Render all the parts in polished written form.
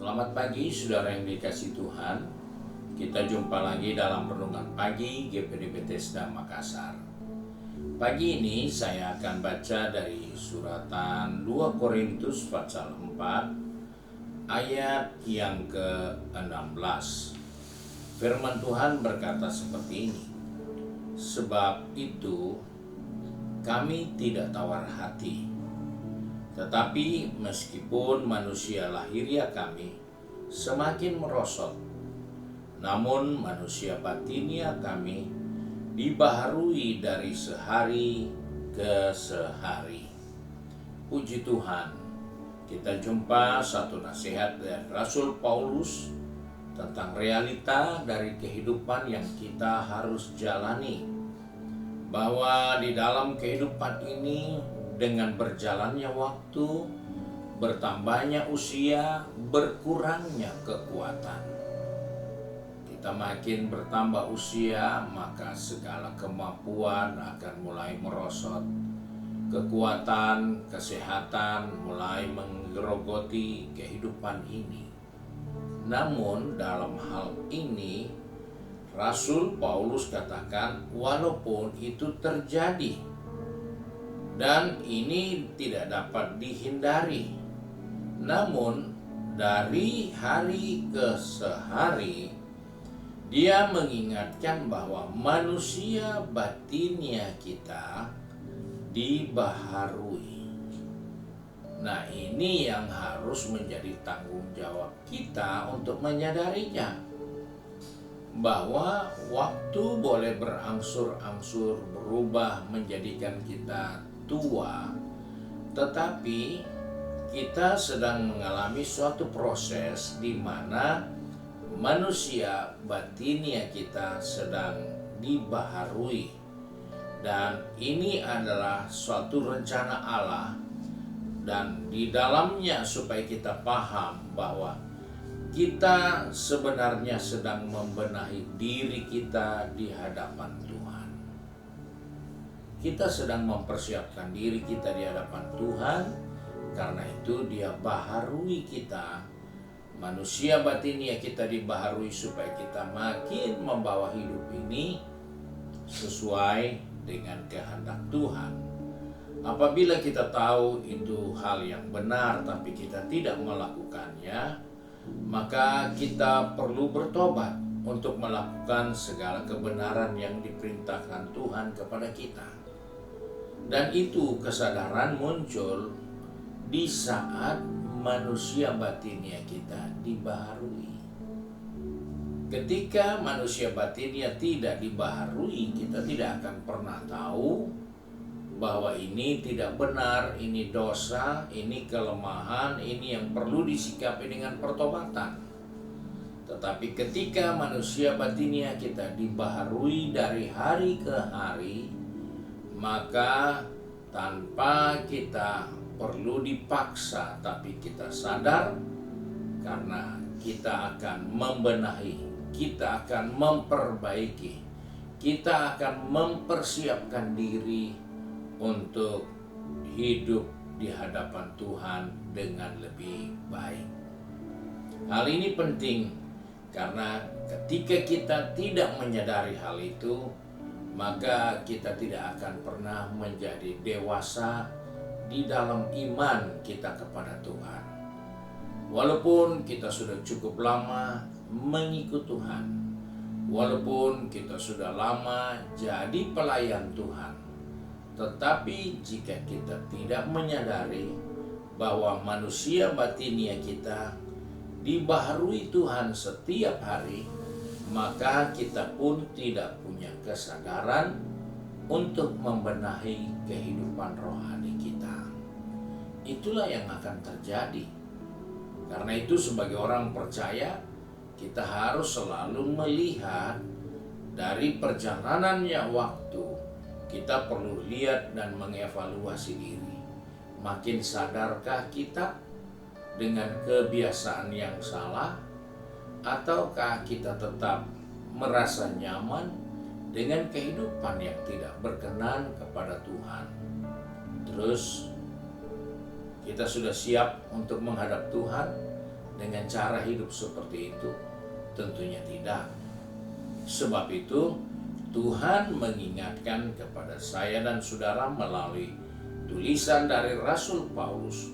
Selamat pagi saudara yang dikasihi Tuhan. Kita jumpa lagi dalam renungan pagi GPD Bethesda Makassar. Pagi ini saya akan baca dari suratan 2 Korintus pasal 4 ayat yang ke-16. Firman Tuhan berkata seperti ini. Sebab itu kami tidak tawar hati, tetapi meskipun manusia lahiriah kami semakin merosot, namun manusia batinia kami dibaharui dari sehari ke sehari. Puji Tuhan, kita jumpa satu nasihat dari Rasul Paulus tentang realita dari kehidupan yang kita harus jalani, bahwa di dalam kehidupan ini dengan berjalannya waktu, bertambahnya usia, berkurangnya kekuatan. Kita makin bertambah usia, maka segala kemampuan akan mulai merosot. Kekuatan, kesehatan mulai menggerogoti kehidupan ini. Namun dalam hal ini, Rasul Paulus katakan walaupun itu terjadi, dan ini tidak dapat dihindari, namun dari hari ke sehari dia mengingatkan bahwa manusia batinia kita dibaharui. Nah, ini yang harus menjadi tanggung jawab kita untuk menyadarinya, bahwa waktu boleh berangsur-angsur berubah menjadikan kita tua, tetapi kita sedang mengalami suatu proses di mana manusia batinia kita sedang dibaharui, dan ini adalah suatu rencana Allah, dan di dalamnya supaya kita paham bahwa kita sebenarnya sedang membenahi diri kita di hadapan Tuhan. Kita sedang mempersiapkan diri kita di hadapan Tuhan, karena itu Dia baharui kita. Manusia batinia kita dibaharui supaya kita makin membawa hidup ini sesuai dengan kehendak Tuhan. Apabila kita tahu itu hal yang benar tapi kita tidak melakukannya, maka kita perlu bertobat untuk melakukan segala kebenaran yang diperintahkan Tuhan kepada kita. Dan itu kesadaran muncul di saat manusia batinia kita dibaharui. Ketika manusia batinia tidak dibaharui, kita tidak akan pernah tahu bahwa ini tidak benar, ini dosa, ini kelemahan, ini yang perlu disikapi dengan pertobatan. Tetapi ketika manusia batinia kita dibaharui dari hari ke hari, maka tanpa kita perlu dipaksa, tapi kita sadar, karena kita akan membenahi, kita akan memperbaiki, kita akan mempersiapkan diri untuk hidup di hadapan Tuhan dengan lebih baik. Hal ini penting karena ketika kita tidak menyadari hal itu, maka kita tidak akan pernah menjadi dewasa di dalam iman kita kepada Tuhan. Walaupun kita sudah cukup lama mengikut Tuhan, walaupun kita sudah lama jadi pelayan Tuhan, tetapi jika kita tidak menyadari bahwa manusia batinia kita dibaharui Tuhan setiap hari, maka kita pun tidak punya kesadaran untuk membenahi kehidupan rohani kita. Itulah yang akan terjadi. Karena itu sebagai orang percaya, kita harus selalu melihat dari perjalanannya waktu. Kita perlu lihat dan mengevaluasi diri. Makin sadarkah kita dengan kebiasaan yang salah, ataukah kita tetap merasa nyaman dengan kehidupan yang tidak berkenan kepada Tuhan? Terus kita sudah siap untuk menghadap Tuhan dengan cara hidup seperti itu? Tentunya tidak. Sebab itu Tuhan mengingatkan kepada saya dan saudara melalui tulisan dari Rasul Paulus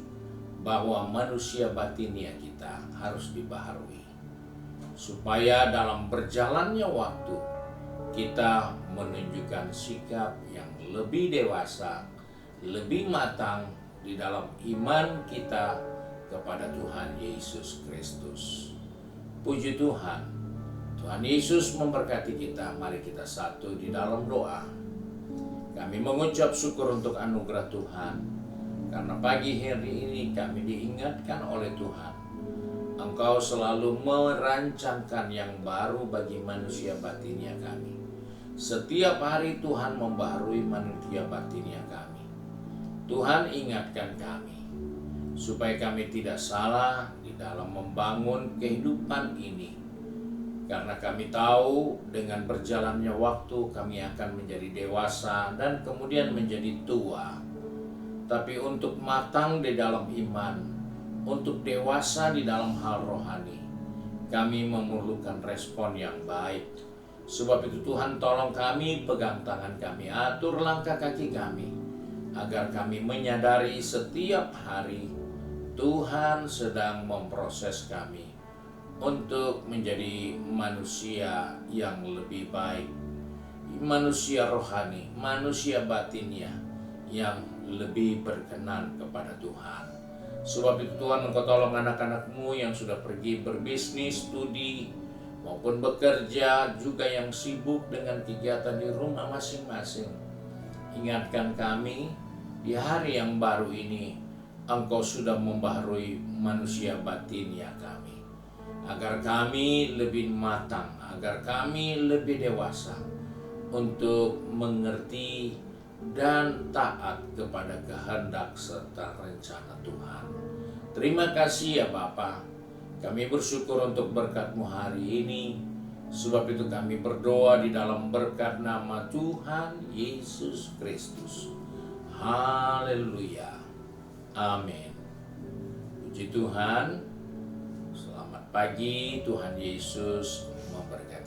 bahwa manusia batinia kita harus dibaharui, supaya dalam berjalannya waktu kita menunjukkan sikap yang lebih dewasa, lebih matang di dalam iman kita kepada Tuhan Yesus Kristus. Puji Tuhan, Tuhan Yesus memberkati kita. Mari kita satu di dalam doa. Kami mengucap syukur untuk anugerah Tuhan, karena pagi hari ini kami diingatkan oleh Tuhan. Engkau selalu merancangkan yang baru bagi manusia batinia kami. Setiap hari Tuhan membaharui manusia batinia kami. Tuhan ingatkan kami, supaya kami tidak salah di dalam membangun kehidupan ini. Karena kami tahu dengan berjalannya waktu kami akan menjadi dewasa dan kemudian menjadi tua. Tapi untuk matang di dalam iman, untuk dewasa di dalam hal rohani, kami memerlukan respon yang baik. Sebab itu Tuhan tolong kami, pegang tangan kami, atur langkah kaki kami, agar kami menyadari setiap hari Tuhan sedang memproses kami untuk menjadi manusia yang lebih baik, manusia rohani, manusia batinia yang lebih berkenan kepada Tuhan. Sebab itu Tuhan, Engkau tolong anak-anak-Mu yang sudah pergi berbisnis, studi, maupun bekerja, juga yang sibuk dengan kegiatan di rumah masing-masing. Ingatkan kami di hari yang baru ini, Engkau sudah membaharui manusia batinia kami, agar kami lebih matang, agar kami lebih dewasa untuk mengerti dan taat kepada kehendak serta rencana Tuhan. Terima kasih ya Bapa. Kami bersyukur untuk berkat-Mu hari ini. Sebab itu kami berdoa di dalam berkat nama Tuhan Yesus Kristus. Haleluya. Amin. Puji Tuhan. Selamat pagi. Tuhan Yesus memberkati.